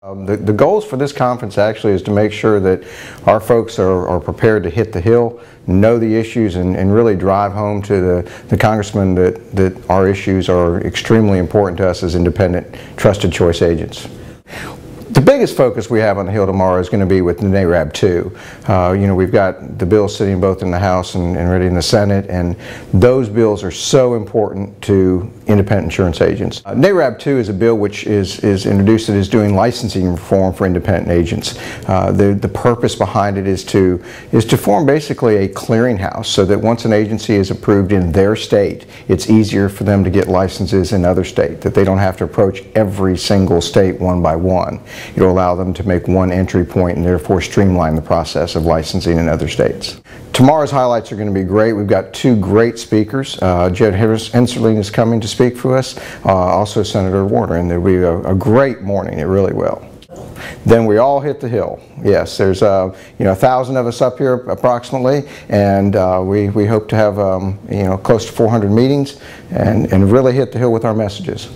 The goals for this conference actually is to make sure that our folks are prepared to hit the hill, know the issues, and really drive home to the congressman that our issues are extremely important to us as independent, trusted choice agents. The biggest focus we have on the Hill tomorrow is going to be with NARAB 2. We've got the bills sitting both in the House and ready in the Senate, and those bills are so important to independent insurance agents. NARAB 2 is a bill which is introduced that is doing licensing reform for independent agents. The purpose behind it is to form basically a clearinghouse so that once an agency is approved in their state, it's easier for them to get licenses in other states, that they don't have to approach every single state one by one. It'll allow them to make one entry point and therefore streamline the process of licensing in other states. Tomorrow's highlights are going to be great. We've got two great speakers. Jed Hensarling is coming to speak for us, also Senator Warner, and there'll be a great morning. It really will. Then we all hit the hill. Yes, there's 1,000 of us up here approximately, and we hope to have close to 400 meetings and really hit the hill with our messages.